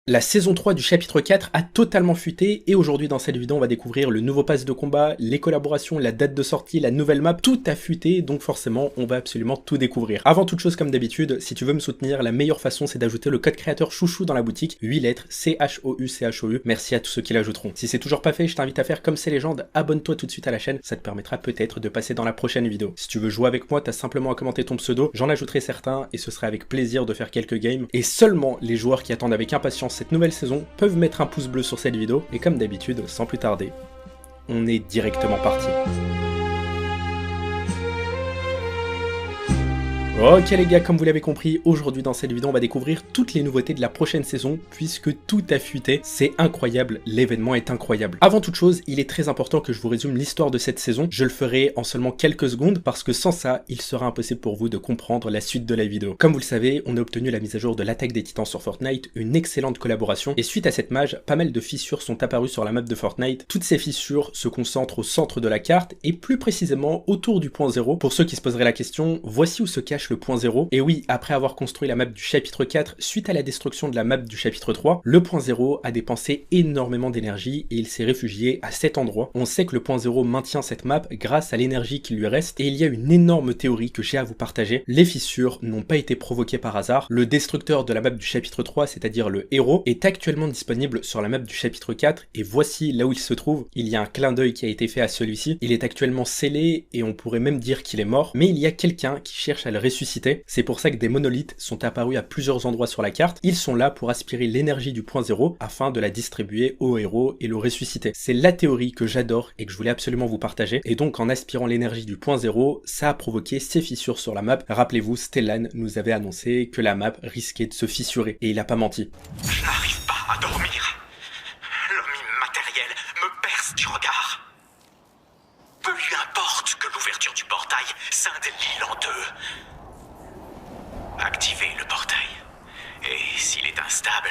La saison 3 du chapitre 4 a totalement fuité et aujourd'hui dans cette vidéo on va découvrir le nouveau pass de combat, les collaborations, la date de sortie, la nouvelle map, tout a fuité donc forcément on va absolument tout découvrir. Avant toute chose comme d'habitude, si tu veux me soutenir, la meilleure façon c'est d'ajouter le code créateur chouchou dans la boutique, 8 lettres, CHOU, merci à tous ceux qui l'ajouteront. Si c'est toujours pas fait, je t'invite à faire comme ces légendes, abonne-toi tout de suite à la chaîne, ça te permettra peut-être de passer dans la prochaine vidéo. Si tu veux jouer avec moi, t'as simplement à commenter ton pseudo, j'en ajouterai certains et ce serait avec plaisir de faire quelques games. Et seulement les joueurs qui attendent avec impatience cette nouvelle saison peuvent mettre un pouce bleu sur cette vidéo et comme d'habitude, sans plus tarder, on est directement parti. Ok les gars, comme vous l'avez compris, aujourd'hui dans cette vidéo on va découvrir toutes les nouveautés de la prochaine saison puisque tout a fuité, c'est incroyable, l'événement est incroyable. Avant toute chose, il est très important que je vous résume l'histoire de cette saison, je le ferai en seulement quelques secondes parce que sans ça, il sera impossible pour vous de comprendre la suite de la vidéo. Comme vous le savez, on a obtenu la mise à jour de l'attaque des titans sur Fortnite, une excellente collaboration et suite à cette mage, pas mal de fissures sont apparues sur la map de Fortnite. Toutes ces fissures se concentrent au centre de la carte et plus précisément autour du point 0. Pour ceux qui se poseraient la question, voici où se cache le point 0. Et oui, après avoir construit la map du chapitre 4 suite à la destruction de la map du chapitre 3, le point 0 a dépensé énormément d'énergie et il s'est réfugié à cet endroit. On sait que le point 0 maintient cette map grâce à l'énergie qui lui reste et il y a une énorme théorie que j'ai à vous partager. Les fissures n'ont pas été provoquées par hasard. Le destructeur de la map du chapitre 3, c'est-à-dire le héros, est actuellement disponible sur la map du chapitre 4 et voici là où il se trouve. Il y a un clin d'œil qui a été fait à celui-ci. Il est actuellement scellé et on pourrait même dire qu'il est mort, mais il y a quelqu'un qui cherche à le ressusciter. C'est pour ça que des monolithes sont apparus à plusieurs endroits sur la carte. Ils sont là pour aspirer l'énergie du point 0 afin de la distribuer au héros et le ressusciter. C'est la théorie que j'adore et que je voulais absolument vous partager. Et donc en aspirant l'énergie du point 0, ça a provoqué ces fissures sur la map. Rappelez-vous, Stellan nous avait annoncé que la map risquait de se fissurer et il a pas menti. Je n'arrive pas à dormir. L'homme immatériel me perce du regard. Peu lui importe que l'ouverture du portail scinde l'île en deux. Activez le portail. Et s'il est instable,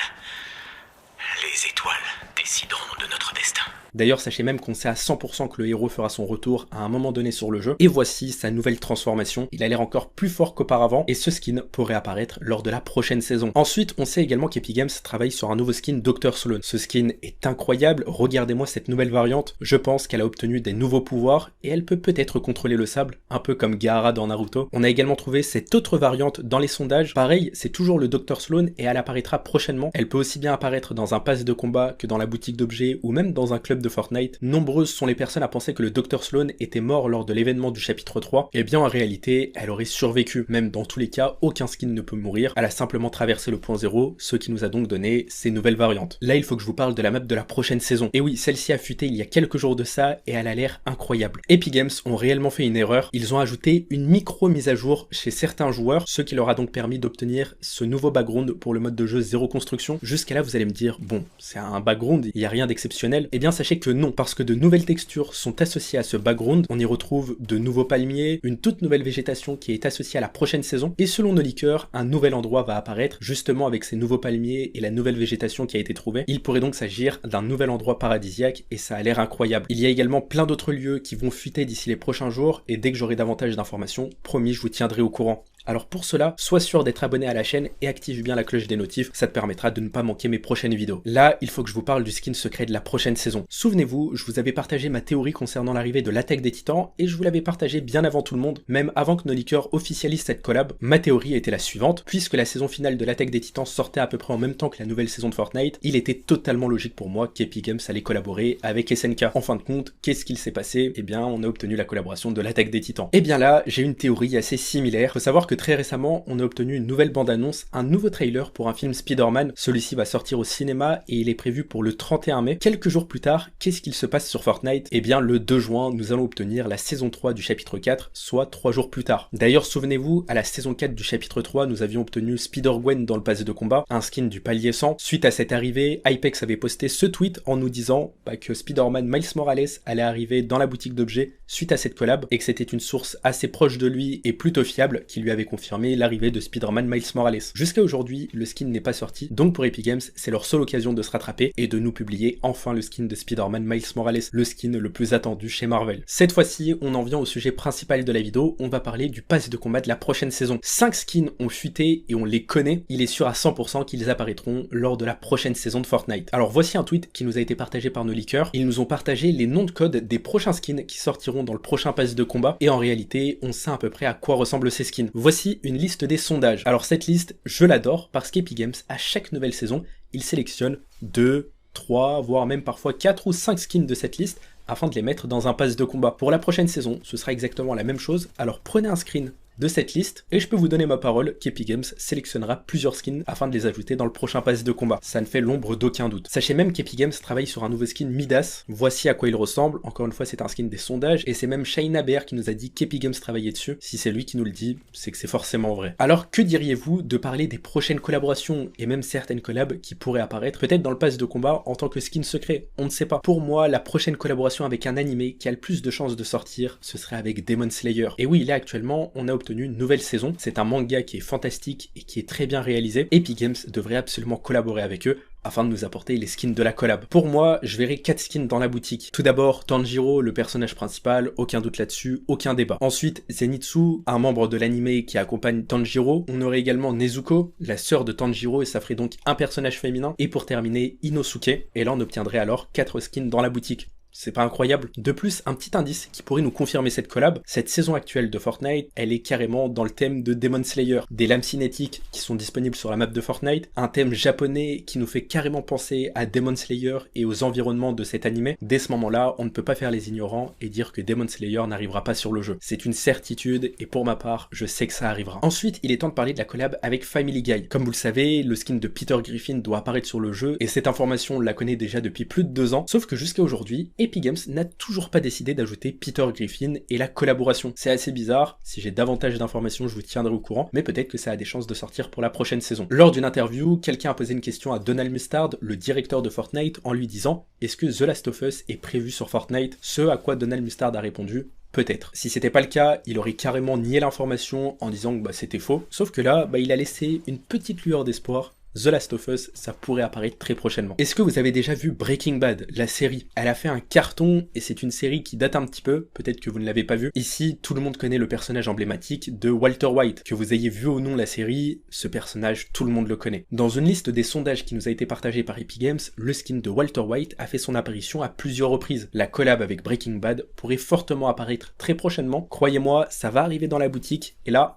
les étoiles décideront de notre destin. D'ailleurs, sachez même qu'on sait à 100% que le héros fera son retour à un moment donné sur le jeu. Et voici sa nouvelle transformation. Il a l'air encore plus fort qu'auparavant et ce skin pourrait apparaître lors de la prochaine saison. Ensuite, on sait également qu'Epic Games travaille sur un nouveau skin Dr. Sloan. Ce skin est incroyable. Regardez-moi cette nouvelle variante. Je pense qu'elle a obtenu des nouveaux pouvoirs et elle peut peut-être contrôler le sable, un peu comme Gaara dans Naruto. On a également trouvé cette autre variante dans les sondages. Pareil, c'est toujours le Dr. Sloan et elle apparaîtra prochainement. Elle peut aussi bien apparaître dans un pass de combat que dans la boutique d'objets ou même dans un club de Fortnite. Nombreuses sont les personnes à penser que le Dr. Sloan était mort lors de l'événement du chapitre 3, et bien en réalité, elle aurait survécu. Même dans tous les cas, aucun skin ne peut mourir, elle a simplement traversé le point 0, ce qui nous a donc donné ces nouvelles variantes. Là, il faut que je vous parle de la map de la prochaine saison. Et oui, celle-ci a fuité il y a quelques jours de ça, et elle a l'air incroyable. Epic Games ont réellement fait une erreur, ils ont ajouté une micro mise à jour chez certains joueurs, ce qui leur a donc permis d'obtenir ce nouveau background pour le mode de jeu zéro construction. Jusqu'à là, vous allez me dire, bon, c'est un background, il n'y a rien d'exceptionnel. Eh bien, sachez que non, parce que de nouvelles textures sont associées à ce background. On y retrouve de nouveaux palmiers, une toute nouvelle végétation qui est associée à la prochaine saison. Et selon nos leakers, un nouvel endroit va apparaître justement avec ces nouveaux palmiers et la nouvelle végétation qui a été trouvée. Il pourrait donc s'agir d'un nouvel endroit paradisiaque et ça a l'air incroyable. Il y a également plein d'autres lieux qui vont fuiter d'ici les prochains jours et dès que j'aurai davantage d'informations, promis, je vous tiendrai au courant. Alors pour cela, sois sûr d'être abonné à la chaîne et active bien la cloche des notifs, ça te permettra de ne pas manquer mes prochaines vidéos. Là, il faut que je vous parle du skin secret de la prochaine saison. Souvenez-vous, je vous avais partagé ma théorie concernant l'arrivée de l'attaque des titans et je vous l'avais partagé bien avant tout le monde, même avant que nos leakers officialisent cette collab. Ma théorie était la suivante, puisque la saison finale de l'attaque des titans sortait à peu près en même temps que la nouvelle saison de Fortnite, il était totalement logique pour moi qu'Epic Games allait collaborer avec SNK. En fin de compte, qu'est-ce qu'il s'est passé? Eh bien, on a obtenu la collaboration de l'attaque des titans. Et bien là, j'ai une théorie assez similaire. Faut savoir que très récemment, on a obtenu une nouvelle bande-annonce, un nouveau trailer pour un film Spider-Man. Celui-ci va sortir au cinéma et il est prévu pour le 31 mai. Quelques jours plus tard, qu'est-ce qu'il se passe sur Fortnite? Eh bien, le 2 juin, nous allons obtenir la saison 3 du chapitre 4, soit 3 jours plus tard. D'ailleurs, souvenez-vous, à la saison 4 du chapitre 3, nous avions obtenu Spider-Gwen dans le pass de combat, un skin du palier 100. Suite à cette arrivée, Hypex avait posté ce tweet en nous disant que Spider-Man Miles Morales allait arriver dans la boutique d'objets suite à cette collab et que c'était une source assez proche de lui et plutôt fiable qui lui avait confirmé l'arrivée de Spider-Man Miles Morales. Jusqu'à aujourd'hui, le skin n'est pas sorti, donc pour Epic Games, c'est leur seule occasion de se rattraper et de nous publier enfin le skin de Spider-Man Miles Morales, le skin le plus attendu chez Marvel. Cette fois-ci, on en vient au sujet principal de la vidéo, on va parler du pass de combat de la prochaine saison. 5 skins ont fuité et on les connaît, il est sûr à 100% qu'ils apparaîtront lors de la prochaine saison de Fortnite. Alors voici un tweet qui nous a été partagé par nos leakers, ils nous ont partagé les noms de code des prochains skins qui sortiront dans le prochain pass de combat et en réalité, on sait à peu près à quoi ressemblent ces skins. Voici une liste des sondages. Alors cette liste, je l'adore parce qu'Epic Games, à chaque nouvelle saison, il sélectionne 2, 3, voire même parfois 4 ou 5 skins de cette liste afin de les mettre dans un pass de combat. Pour la prochaine saison, ce sera exactement la même chose, alors prenez un screen de cette liste, et je peux vous donner ma parole qu'Epic Games sélectionnera plusieurs skins afin de les ajouter dans le prochain pass de combat. Ça ne fait l'ombre d'aucun doute. Sachez même qu'Epic Games travaille sur un nouveau skin Midas, voici à quoi il ressemble, encore une fois c'est un skin des sondages, et c'est même Shayna BR qui nous a dit qu'Epic Games travaillait dessus. Si c'est lui qui nous le dit, c'est que c'est forcément vrai. Alors que diriez-vous de parler des prochaines collaborations, et même certaines collabs qui pourraient apparaître, peut-être dans le pass de combat en tant que skin secret, on ne sait pas. Pour moi, la prochaine collaboration avec un animé qui a le plus de chances de sortir, ce serait avec Demon Slayer. Et oui, là actuellement, on a obtenu une nouvelle saison, c'est un manga qui est fantastique et qui est très bien réalisé. Epic Games devrait absolument collaborer avec eux afin de nous apporter les skins de la collab. Pour moi, je verrai 4 skins dans la boutique. Tout d'abord, Tanjiro, le personnage principal, aucun doute là-dessus, aucun débat. Ensuite, Zenitsu, un membre de l'anime qui accompagne Tanjiro. On aurait également Nezuko, la sœur de Tanjiro, et ça ferait donc un personnage féminin. Et pour terminer, Inosuke, et là on obtiendrait alors 4 skins dans la boutique. C'est pas incroyable? De plus, un petit indice qui pourrait nous confirmer cette collab, cette saison actuelle de Fortnite, elle est carrément dans le thème de Demon Slayer. Des lames cinétiques qui sont disponibles sur la map de Fortnite, un thème japonais qui nous fait carrément penser à Demon Slayer et aux environnements de cet anime. Dès ce moment-là, on ne peut pas faire les ignorants et dire que Demon Slayer n'arrivera pas sur le jeu. C'est une certitude et pour ma part, je sais que ça arrivera. Ensuite, il est temps de parler de la collab avec Family Guy. Comme vous le savez, le skin de Peter Griffin doit apparaître sur le jeu et cette information, on la connaît déjà depuis plus de 2 ans, sauf que jusqu'à aujourd'hui, Epic Games n'a toujours pas décidé d'ajouter Peter Griffin et la collaboration. C'est assez bizarre, si j'ai davantage d'informations je vous tiendrai au courant, mais peut-être que ça a des chances de sortir pour la prochaine saison. Lors d'une interview, quelqu'un a posé une question à Donald Mustard, le directeur de Fortnite, en lui disant « Est-ce que The Last of Us est prévu sur Fortnite ?» Ce à quoi Donald Mustard a répondu « Peut-être. » Si c'était pas le cas, il aurait carrément nié l'information en disant que c'était faux, sauf que là, il a laissé une petite lueur d'espoir. The Last of Us, ça pourrait apparaître très prochainement. Est-ce que vous avez déjà vu Breaking Bad, la série? Elle a fait un carton et c'est une série qui date un petit peu, peut-être que vous ne l'avez pas vue. Ici, tout le monde connaît le personnage emblématique de Walter White. Que vous ayez vu ou non la série, ce personnage, tout le monde le connaît. Dans une liste des sondages qui nous a été partagée par Epic Games, le skin de Walter White a fait son apparition à plusieurs reprises. La collab avec Breaking Bad pourrait fortement apparaître très prochainement. Croyez-moi, ça va arriver dans la boutique et là,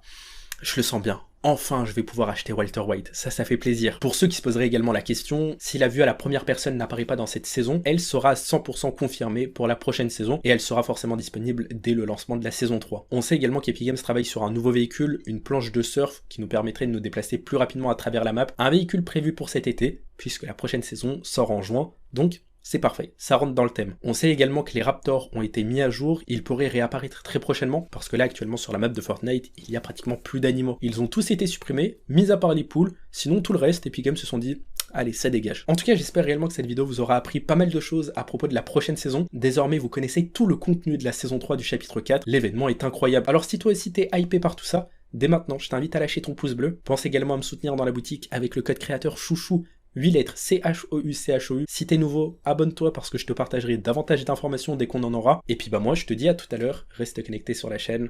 je le sens bien. Enfin, je vais pouvoir acheter Walter White, ça fait plaisir. Pour ceux qui se poseraient également la question, si la vue à la première personne n'apparaît pas dans cette saison, elle sera à 100% confirmée pour la prochaine saison et elle sera forcément disponible dès le lancement de la saison 3. On sait également qu'Epic Games travaille sur un nouveau véhicule, une planche de surf qui nous permettrait de nous déplacer plus rapidement à travers la map, un véhicule prévu pour cet été, puisque la prochaine saison sort en juin, donc c'est parfait, ça rentre dans le thème. On sait également que les Raptors ont été mis à jour, ils pourraient réapparaître très prochainement, parce que là actuellement sur la map de Fortnite, il y a pratiquement plus d'animaux. Ils ont tous été supprimés, mis à part les poules, sinon tout le reste, Epic Games se sont dit allez, ça dégage. En tout cas, j'espère réellement que cette vidéo vous aura appris pas mal de choses à propos de la prochaine saison. Désormais, vous connaissez tout le contenu de la saison 3 du chapitre 4, l'événement est incroyable. Alors si toi aussi t'es hypé par tout ça, dès maintenant, je t'invite à lâcher ton pouce bleu. Pense également à me soutenir dans la boutique avec le code créateur chouchou, 8 lettres, CHOU. Si t'es nouveau, abonne-toi parce que je te partagerai davantage d'informations dès qu'on en aura. Et puis moi je te dis à tout à l'heure, reste connecté sur la chaîne.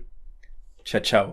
Ciao ciao.